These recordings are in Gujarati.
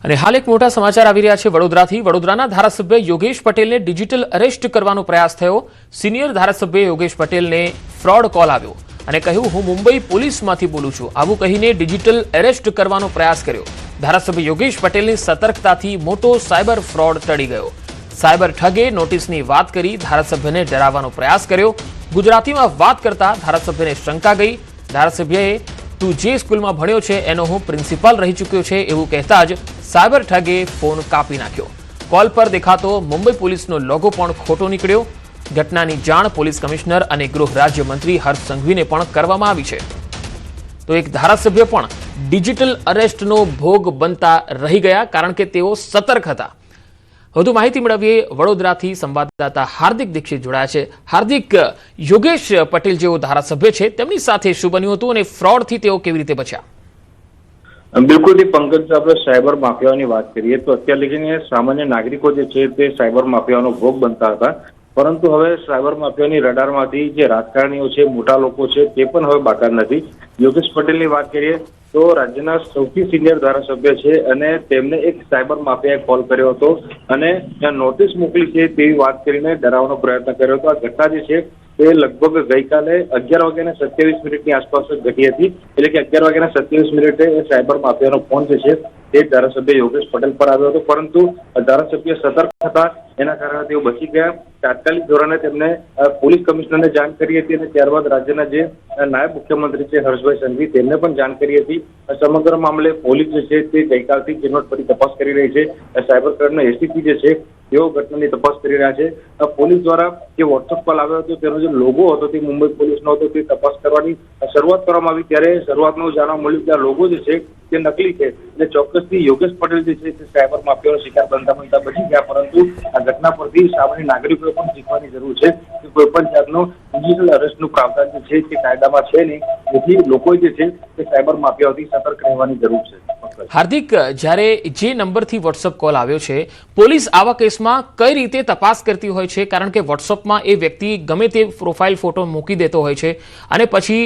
અને હાલ એક મોટા સમાચાર આવી રહ્યા છે વડોદરાથી। વડોદરાના ધારાસભ્ય યોગેશ પટેલને ડિજિટલ અરેસ્ટ કરવાનો પ્રયાસ થયો। સિનિયર ધારાસભ્ય યોગેશ પટેલને ફ્રોડ કોલ આવ્યો અને કહ્યું, હું મુંબઈ પોલીસમાંથી બોલું છું। આવું કહીને ડિજિટલ અરેસ્ટ કરવાનો પ્રયાસ કર્યો। ધારાસભ્ય યોગેશ પટેલની સતર્કતાથી મોટો સાયબર ફ્રોડ ટળી ગયો। સાયબર ઠગે નોટિસની વાત કરી ધારાસભ્યને ડરાવવાનો પ્રયાસ કર્યો। ગુજરાતીમાં વાત કરતા ધારાસભ્યને શંકા ગઈ। ધારાસભ્યએ તું જે સ્કૂલમાં ભણ્યો છે એનો હું પ્રિન્સિપાલ રહી ચૂક્યો છે એવું કહેતા જ સાયબર ઠગે ફોન કાપી નાખ્યો। કોલ પર દેખાતો મુંબઈ પોલીસનો લોગો પણ ખોટો નીકળ્યો। ઘટનાની જાણ પોલીસ કમિશનર અને ગૃહ રાજ્યમંત્રી હર્ષ સંઘવીને પણ કરવામાં આવી છે। તો એક ધારાસભ્ય પણ ડિજિટલ અરેસ્ટનો ભોગ બનતા રહી ગયા કારણ કે તેઓ સતર્ક હતા। વધુ માહિતી મેળવીએ વડોદરાથી સંવાદદાતા હાર્દિક દીક્ષિત જોડાયા છે। હાર્દિક, યોગેશ પટેલ જેવો ધારાસભ્ય છે તેમની સાથે શું બન્યું હતું અને ફ્રોડથી તેઓ કેવી રીતે બચ્યા? બિલકુલ પંકજ, આપણે સાયબર માફિયાઓની વાત કરીએ તો અત્યાર લગીને સામાન્ય નાગરિકો જે છે તે સાયબર માફિયાનો ભોગ બનતા હતા, પરંતુ હવે સાયબર માફિયાની રડારમાંથી જે રાજકારણીઓ છે, મોટા લોકો છે, તે પણ હવે બાકાત નથી। યોગેશ પટેલની વાત કરીએ તો રાજ્યના સૌથી સિનિયર ધારાસભ્ય છે અને તેમને એક સાયબર માફિયાએ કોલ કર્યો હતો અને નોટિસ મોકલી છે તેવી વાત કરીને ડરાવવાનો પ્રયત્ન કર્યો હતો। આ ઘટના જે છે તે લગભગ ગઈકાલે 11:27 આસપાસ ઘટી હતી, એટલે કે 11:27 સાયબર માફિયાનો ફોન જે છે તે ધારાસભ્ય યોગેશ પટેલ પર આવ્યો હતો, પરંતુ ધારાસભ્ય સતર્ક હતા, એના કારણે તેઓ બચી ગયા। તાત્કાલિક ધોરણે તેમને પોલીસ કમિશનરને જાણ કરી હતી અને ત્યારબાદ રાજ્યના જે નાયબ મુખ્યમંત્રી છે હર્ષભાઈ સંઘવી તેમને પણ જાણ કરી હતી। સમગ્ર મામલે પોલીસ જે છે તે ગઈકાલથી ઝીણવટભરી તપાસ કરી રહી છે। સાયબર ક્રાઇમના એસીપી જે છે તેઓ ઘટનાની તપાસ કરી રહ્યા છે। પોલીસ દ્વારા જે વોટ્સઅપ કોલ આવ્યો હતો તેનો જે લોગો હતો તે મુંબઈ પોલીસનો હતો, તે તપાસ કરવાની શરૂઆત કરવામાં આવી ત્યારે શરૂઆતમાં જાણવા મળ્યું કે આ લોગો જે છે તે નકલી છે અને ચોક્કસથી યોગેશ પટેલ જે છે તે સાયબર માફિયાનો શિકાર બનતા બચી ગયા। પરંતુ આ ઘટના પરથી સામાન્ય નાગરિકોએ પણ શીખવાની જરૂર છે કે કોઈ પણ જાતનો ડિજિટલ અરેસ્ટનું પ્રાવધાન જે છે તે કાયદામાં છે નહીં, તેથી લોકોએ જે છે તે સાયબર માફિયાઓથી સતર્ક રહેવાની જરૂર છે। હાર્દિક, જ્યારે જે નંબરથી વોટ્સઅપ કોલ આવ્યો છે, પોલીસ આવા કેસમાં કઈ રીતે તપાસ કરતી હોય છે? કારણ કે વોટ્સઅપમાં એ વ્યક્તિ ગમે તે પ્રોફાઇલ ફોટો મૂકી દેતો હોય છે અને પછી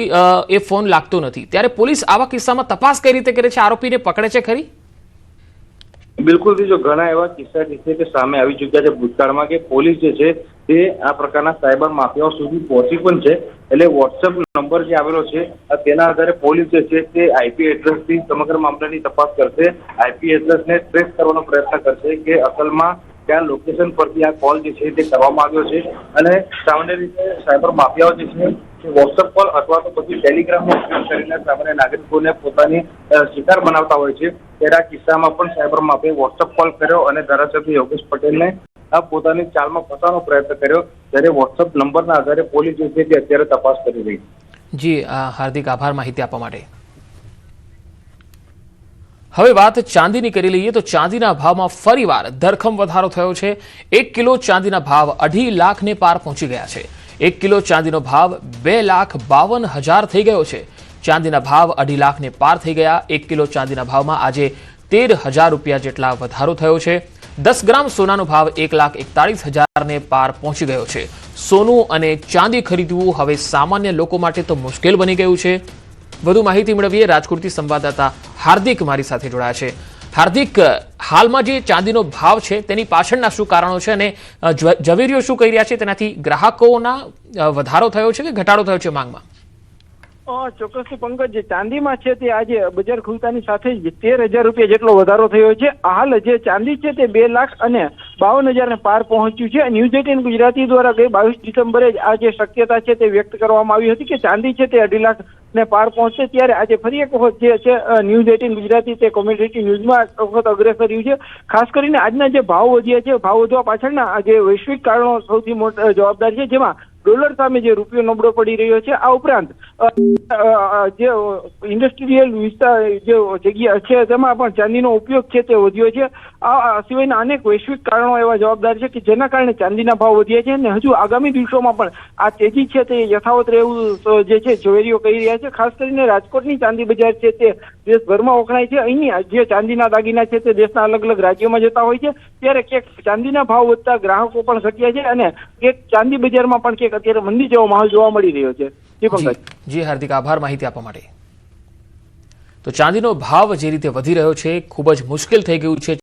એ ફોન લાગતો નથી, ત્યારે પોલીસ આવા કિસ્સામાં તપાસ કઈ રીતે કરે છે? આરોપીને પકડે છે ખરી? બિલકુલ, જો ઘણા એવા કિસ્સા જે છે તે સામે આવી ચૂક્યા છે ભૂતકાળમાં કે પોલીસ જે છે તે આ પ્રકારના સાયબર માફિયાઓ સુધી પહોંચી પણ છે। એટલે વોટ્સએપ નંબર જે આવેલો છે તેના આધારે પોલીસ જે છે તે આઈપી એડ્રેસથી સમગ્ર મામલાની તપાસ કરશે। આઈપી એડ્રેસને ટ્રેસ કરવાનો પ્રયત્ન કરશે કે અસલમાં કયા લોકેશન પરથી આ કોલ જે છે તે કરવામાં આવ્યો છે। અને સામાન્ય રીતે સાયબર માફિયાઓ જે છે વોટ્સઅપ કોલ અથવા તો પછી ટેલિગ્રામનો ઉપયોગ કરીને સામાન્ય નાગરિકોને પોતાની શિકાર બનાવતા હોય છે। ત્યારે આ કિસ્સામાં પણ સાયબર માફિયાએ વોટ્સઅપ કોલ કર્યો અને ધારાસભ્ય યોગેશ પટેલને પોતાની ચાલમાં ફસાવાનો પ્રયત્ન કર્યો, ત્યારે વોટ્સઅપ નંબરના આધારે પોલીસ જે છે તે અત્યારે તપાસ કરી રહી છે। જી હાર્દિક, આભાર માહિતી આપવા માટે। હવે વાત ચાંદીની કરી લઈએ તો ચાંદીના ભાવમાં ફરીવાર ધરખમ વધારો થયો છે। 1 કિલો ચાંદીના ભાવ 2.5 લાખને પાર પહોંચી ગયા છે। 1 કિલો ચાંદીનો ભાવ 2,52,000 થઈ ગયો છે। ચાંદીના ભાવ 2.5 લાખને પાર થઈ ગયા। 1 કિલો ચાંદીના ભાવમાં આજે 13,000 રૂપિયા જેટલા વધારો થયો છે। 10 ગ્રામ સોનાનો ભાવ 1,41,000ને પાર પહોંચી ગયો છે। સોનું અને ચાંદી ખરીદવું હવે સામાન્ય લોકો માટે તો મુશ્કેલ બની ગયું છે। વધુ માહિતી મેળવીએ રાજકોટથી સંવાદદાતા હાર્દિક મારી સાથે જોડાયા છે। હાર્દિક, હાલમાં જે ચાંદીનો ભાવ છે તેની પાછળના શું કારણો છે અને ઝવેરીઓ શું કહી રહ્યા છે? તેનાથી ગ્રાહકોના વધારો થયો છે કે ઘટાડો થયો છે માંગમાં? ચોક્કસથી પંકજ, જે ચાંદીમાં છે તે આજે બજાર ખુલતાની સાથે જ 13,000 રૂપિયા જેટલો વધારો થયો છે। હાલ જે ચાંદી છે તે 2,52,000 ને પાર પહોંચ્યું છે। ન્યૂઝ 18 ગુજરાતી દ્વારા ગઈ 22 ડિસેમ્બરે આ જે શક્યતા છે તે વ્યક્ત કરવામાં આવી હતી કે ચાંદી છે તે 2.5 લાખ ને પાર પહોંચશે, ત્યારે આજે ફરી એક વખત જે છે ન્યૂઝ 18 ગુજરાતી તે કોમેડિટી ન્યૂઝમાં વખત અગ્રેસર રહ્યું છે। ખાસ કરીને આજના જે ભાવ વધ્યા છે, ભાવ વધવા પાછળના જે વૈશ્વિક કારણો સૌથી મોટા જવાબદાર છે, જેમાં ડોલર સામે જે રૂપિયો નબળો પડી રહ્યો છે। આ ઉપરાંત જે ઇન્ડસ્ટ્રીયલ વિસ્તાર જે જગ્યા છે તેમાં પણ ચાંદીનો ઉપયોગ છે તે વધ્યો છે। આ સિવાયના અનેક વૈશ્વિક કારણો એવા જવાબદાર છે કે જેના કારણે ચાંદીના ભાવ વધ્યા છે અને હજુ આગામી દિવસોમાં પણ આ તેજી છે તે યથાવત રહેવું જે છે ઝવેરીઓ કહી રહ્યા છે। ખાસ કરીને રાજકોટની ચાંદી બજાર છે તે દેશભરમાં વખણાય છે। અહીંની જે ચાંદીના દાગીના છે તે દેશના અલગ અલગ રાજ્યોમાં જતા હોય છે, ત્યારે ક્યાંક ચાંદીના ભાવ વધતા ગ્રાહકો પણ ઘટ્યા છે અને ક્યાંક ચાંદી બજારમાં પણ ક્યાંક અત્યારે મંદી જેવો માહોલ જોવા મળી રહ્યો છે। જી હાર્દિક, આભાર માહિતી આપવા માટે। તો ચાંદીનો ભાવ જે રીતે વધી રહ્યો છે ખૂબ જ મુશ્કેલ થઈ ગયું છે